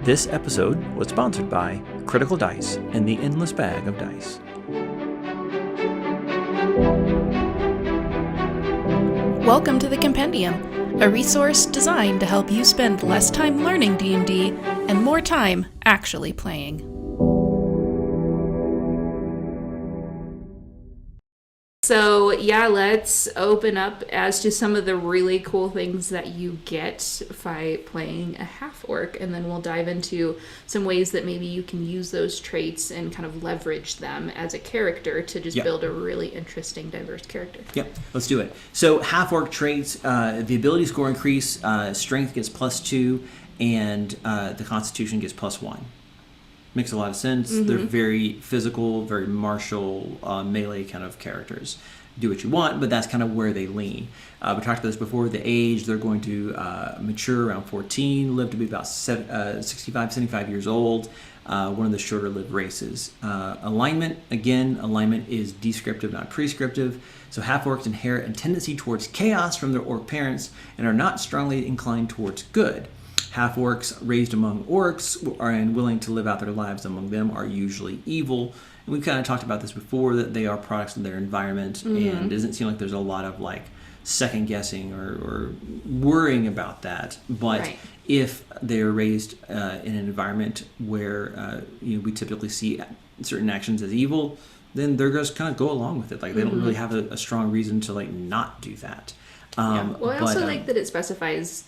This episode was sponsored by Critical Dice and the Endless Bag of Dice. Welcome to the Compendium, a resource designed to help you spend less time learning D&D and more time actually playing. So yeah, let's open up as to some of the really cool things that you get by playing a half-orc, and then we'll dive into some ways that maybe you can use those traits and kind of leverage them as a character to just build a really interesting, diverse character. Yep, let's do it. So half-orc traits, the ability score increase, strength gets +2, and the constitution gets +1. Makes a lot of sense. Mm-hmm. They're very physical, very martial, melee kind of characters. Do what you want, but that's kind of where they lean. We talked about this before. The age, they're going to mature around 14, live to be about 65, 75 years old. One of the shorter lived races. Alignment, again, alignment is descriptive, not prescriptive. So half-orcs inherit a tendency towards chaos from their orc parents and are not strongly inclined towards good. Half-orcs raised among orcs and willing to live out their lives among them are usually evil. And we've kind of talked about this before, that they are products of their environment, mm-hmm. and it doesn't seem like there's a lot of second guessing or worrying about that. But if they're raised in an environment where we typically see certain actions as evil, then they're just kind of go along with it. They don't really have a strong reason to not do that. Well, I also like that it specifies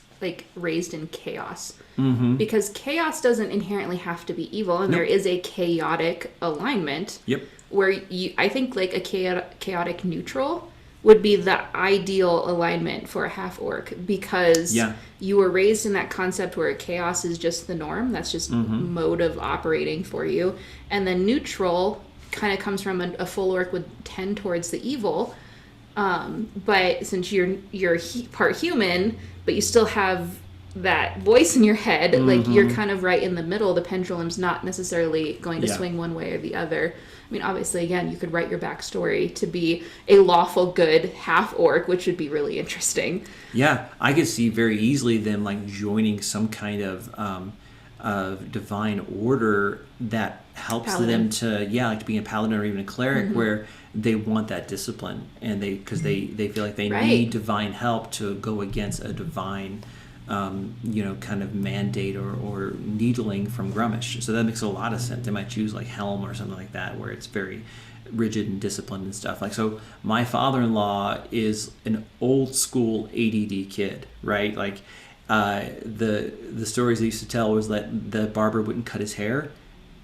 raised in chaos, mm-hmm. because chaos doesn't inherently have to be evil, and there is a chaotic alignment. Yep. Where I think a chaotic neutral would be the ideal alignment for a half-orc, because you were raised in that concept where chaos is just the norm. That's just mm-hmm. mode of operating for you. And then neutral kind of comes from a full orc would tend towards the evil. But since you're part human, but you still have that voice in your head, mm-hmm. You're kind of right in the middle. The pendulum's not necessarily going to swing one way or the other. I mean, obviously, again, you could write your backstory to be a lawful good half-orc, which would be really interesting. Yeah, I could see very easily them joining some kind of divine order that helps paladin. them to be a paladin or even a cleric, mm-hmm. where they want that discipline, and because they feel like they need divine help to go against a divine kind of mandate or needling from Grummish. So that makes a lot of sense. They might choose Helm or something like that, where it's very rigid and disciplined and stuff. So my father-in-law is an old school ADD kid, right? The stories they used to tell was that the barber wouldn't cut his hair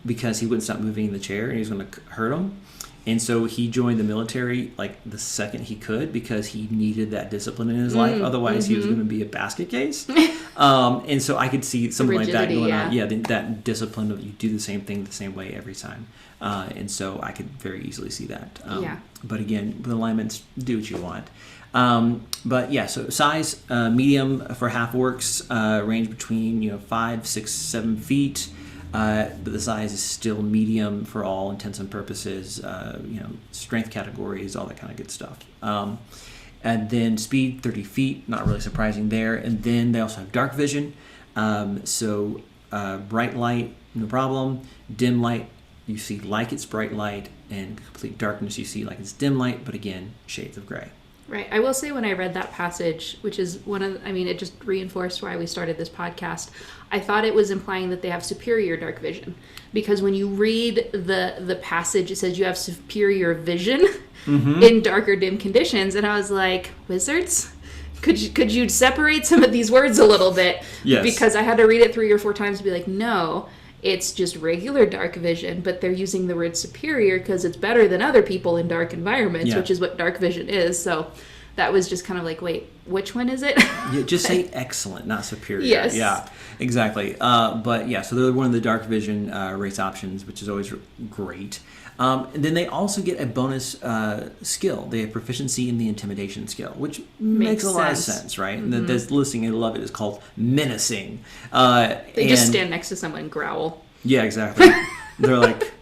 because he wouldn't stop moving in the chair and he was going to hurt him. And so he joined the military the second he could, because he needed that discipline in his life. Otherwise, mm-hmm. he was going to be a basket case. And so I could see something like that going on. Yeah, that discipline of you do the same thing the same way every time. And so I could very easily see that. But again, with alignments, do what you want. So size, medium for half-orcs, range between 5, 6, 7 feet. But the size is still medium for all intents and purposes, strength categories, all that kind of good stuff. And then speed, 30 feet, not really surprising there. And then they also have dark vision. Bright light, no problem. Dim light, you see it's bright light. And complete darkness, you see it's dim light, but again, shades of gray. Right. I will say, when I read that passage, which is it just reinforced why we started this podcast, I thought it was implying that they have superior dark vision. Because when you read the passage, it says you have superior vision mm-hmm. in dark or dim conditions. And I was like, wizards? Could you separate some of these words a little bit? Yes. Because I had to read it 3 or 4 times to be like, no, it's just regular dark vision, but they're using the word superior because it's better than other people in dark environments, which is what dark vision is. So that was just kind of wait, which one is it? Just say excellent, not superior. Yes. Yeah, exactly. So they're one of the dark vision race options, which is always great. And then they also get a bonus skill. They have proficiency in the intimidation skill, which makes a lot of sense, right? Mm-hmm. And this listing, I love it, is called menacing. They just stand next to someone and growl. Yeah, exactly. They're like,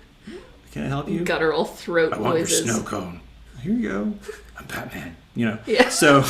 can I help you? Guttural throat noises. I want your snow cone. Here you go. I'm Batman. Yeah. So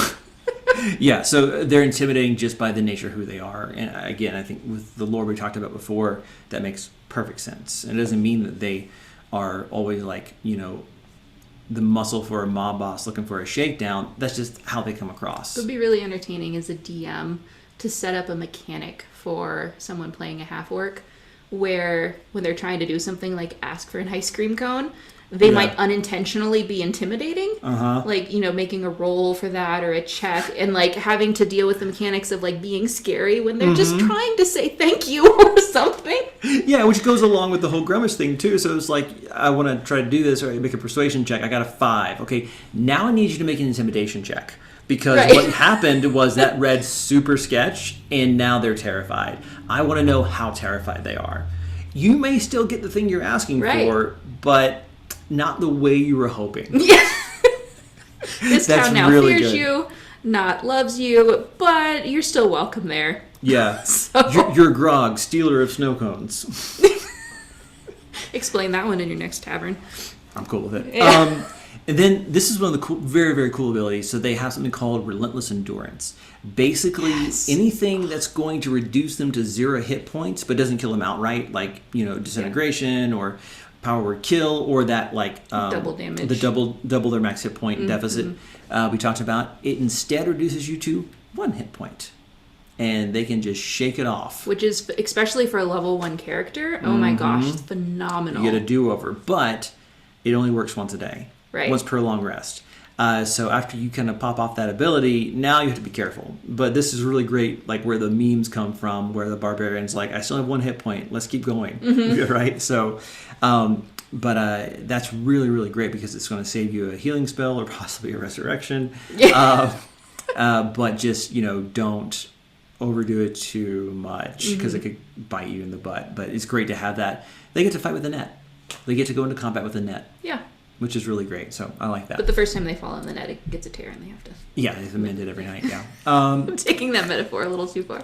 Yeah, so they're intimidating just by the nature of who they are. And again, I think with the lore we talked about before, that makes perfect sense. And it doesn't mean that they are always like, the muscle for a mob boss looking for a shakedown. That's just how they come across. It would be really entertaining as a DM to set up a mechanic for someone playing a half-orc where when they're trying to do something like ask for an ice cream cone, they might unintentionally be intimidating. Like, making a roll for that or a check and like having to deal with the mechanics of like being scary when they're just trying to say thank you or something. Yeah, which goes along with the whole Grummash thing too. So it's like, I want to try to do this or make a persuasion check. I got a 5. Okay, now I need you to make an intimidation check. Because what happened was that read super sketch, and now they're terrified. I want to know how terrified they are. You may still get the thing you're asking for, but not the way you were hoping. Yeah. This town now really fears you, not loves you, but you're still welcome there. Yeah. So. You're Grog, stealer of snow cones. Explain that one in your next tavern. I'm cool with it. Yeah. And then this is one of the cool, very, very cool abilities. So they have something called Relentless Endurance. Basically, anything that's going to reduce them to 0 hit points, but doesn't kill them outright, like disintegration or power word kill, or that like double damage, the double their max hit point deficit we talked about. It instead reduces you to 1 hit point. And they can just shake it off. Which is, especially for a level 1 character, oh my gosh, it's phenomenal. You get a do-over, but it only works once a day. Right. Once per long rest. So after you kind of pop off that ability, now you have to be careful. But this is really great, like where the memes come from, where the barbarian's like, I still have 1 hit point. Let's keep going. Right? So, but that's really, really great because it's going to save you a healing spell or possibly a resurrection. But just, don't overdo it too much because it could bite you in the butt. But it's great to have that. They get to fight with a net. They get to go into combat with a net. Yeah. Which is really great, so I like that. But the first time they fall in the net, it gets a tear and they have to... Yeah, they amend it every night, yeah. I'm taking that metaphor a little too far.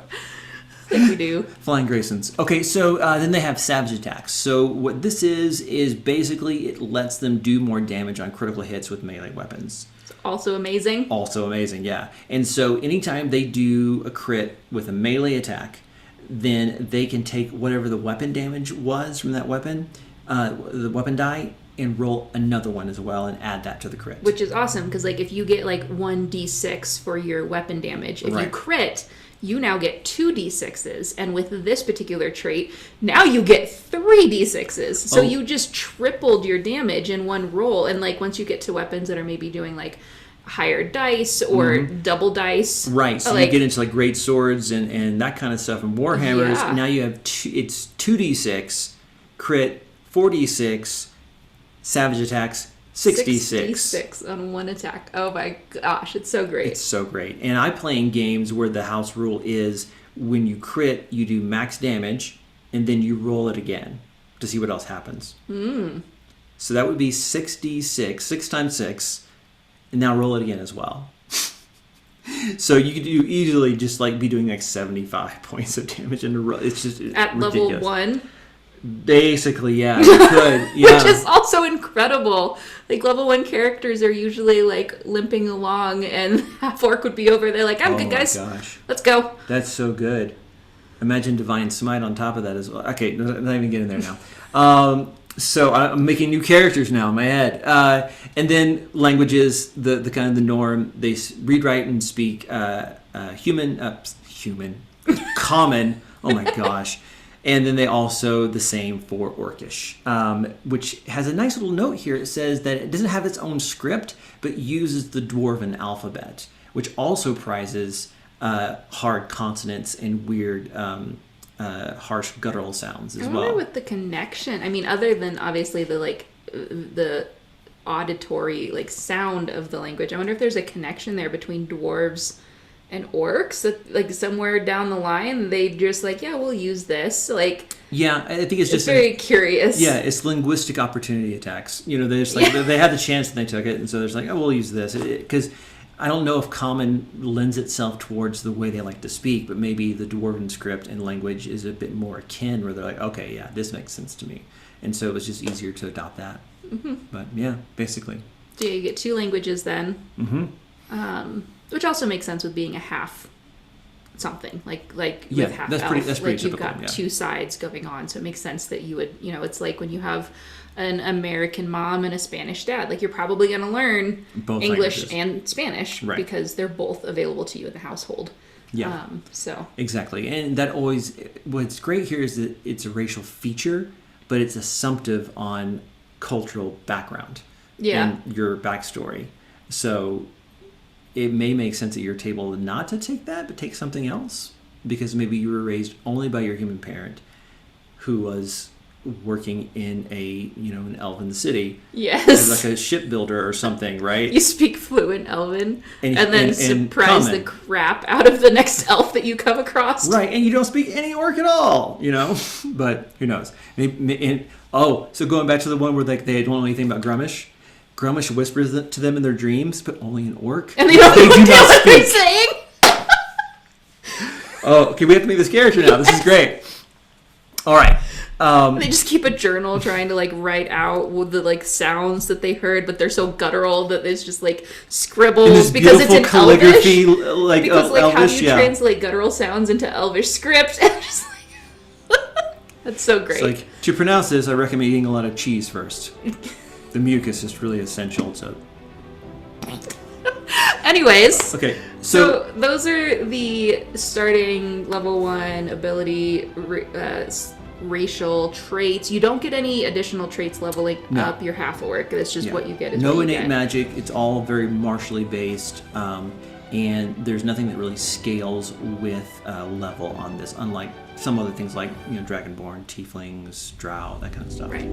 Like we do. Flying Graysons. Okay, so then they have Savage Attacks. So what this is basically it lets them do more damage on critical hits with melee weapons. It's also amazing. Also amazing, yeah. And so anytime they do a crit with a melee attack, then they can take whatever the weapon damage was from that weapon, the weapon die, and roll another one as well and add that to the crit. Which is awesome, because like if you get like 1d6 for your weapon damage, if you crit, you now get 2d6s. And with this particular trait, now you get 3d6s. So you just tripled your damage in one roll. And like once you get to weapons that are maybe doing like higher dice or double dice. Right, so you get into like great swords and that kind of stuff and Warhammers. Yeah. Now you have it's 2d6, crit, 4d6, Savage Attacks, 66 on one attack. Oh my gosh, it's so great. It's so great. And I play in games where the house rule is when you crit, you do max damage, and then you roll it again to see what else happens. So that would be 66, 6 times 6, and now roll it again as well. So you could easily just like be doing like 75 points of damage in a row. It's just at ridiculous. Level 1. Basically, yeah, you could. Yeah. Which is also incredible. Like, level 1 characters are usually, like, limping along, and Half-Orc would be over there like, I'm good, guys. Oh, my gosh. Let's go. That's so good. Imagine Divine Smite on top of that as well. Okay, not even getting there now. So I'm making new characters now in my head. And then languages, the kind of the norm. They read, write, and speak common. Oh, my gosh. And then they also the same for Orcish, which has a nice little note here. It says that it doesn't have its own script, but uses the Dwarven alphabet, which also prizes hard consonants and weird, harsh guttural sounds as well. I wonder what the connection. I mean, other than obviously the auditory sound of the language, I wonder if there's a connection there between dwarves and orcs, that like somewhere down the line they just we'll use this. Yeah, I think it's just very curious. Yeah, it's linguistic opportunity attacks. They just they had the chance and they took it, and so there's we'll use this because I don't know if common lends itself towards the way they like to speak, but maybe the Dwarven script and language is a bit more akin, where they're like, okay, yeah, this makes sense to me, and so it was just easier to adopt that. But yeah, basically. So you get 2 languages then. Which also makes sense with being a half something, like Yeah, with half that's elf. pretty Like you've typical, got yeah. two sides going on, so it makes sense that you would, it's like when you have an American mom and a Spanish dad. Like you're probably going to learn Both English languages. and Spanish because they're both available to you in the household. Yeah. So exactly, and that always what's great here is that it's a racial feature, but it's assumptive on cultural background and your backstory. So it may make sense at your table not to take that, but take something else, because maybe you were raised only by your human parent, who was working in an elven city, as like a shipbuilder or something, right? You speak fluent Elven, and then and surprise the crap out of the next elf that you come across. Right, and you don't speak any Orc at all, But who knows? So going back to the one where they don't know anything about Grummish. Grummish whispers to them in their dreams, but only in Orc. And they don't know what they're saying. Oh, okay, we have to make this character now. This is great. All right. They just keep a journal trying to write out the sounds that they heard, but they're so guttural that it's just scribbles because it's in calligraphy, Elvish. Because Elvish, how do you translate guttural sounds into Elvish script? And just that's so great. It's to pronounce this, I recommend eating a lot of cheese first. The mucus is really essential to. Anyways, okay, so those are the starting level 1 ability racial traits. You don't get any additional traits leveling up your Half-Orc. That's just what you get. No innate magic. It's all very martially based, and there's nothing that really scales with level on this, unlike some other things like Dragonborn, Tieflings, Drow, that kind of stuff. Right.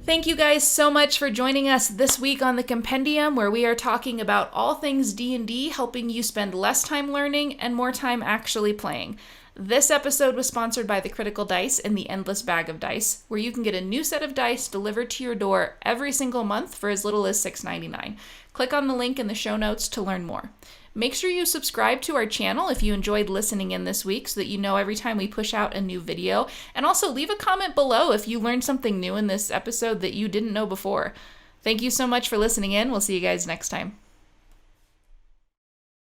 Thank you guys so much for joining us this week on the Compendium, where we are talking about all things D&D, helping you spend less time learning and more time actually playing. This episode was sponsored by the Critical Dice and the Endless Bag of Dice, where you can get a new set of dice delivered to your door every single month for as little as $6.99. Click on the link in the show notes to learn more. Make sure you subscribe to our channel if you enjoyed listening in this week so that you know every time we push out a new video. And also leave a comment below if you learned something new in this episode that you didn't know before. Thank you so much for listening in. We'll see you guys next time.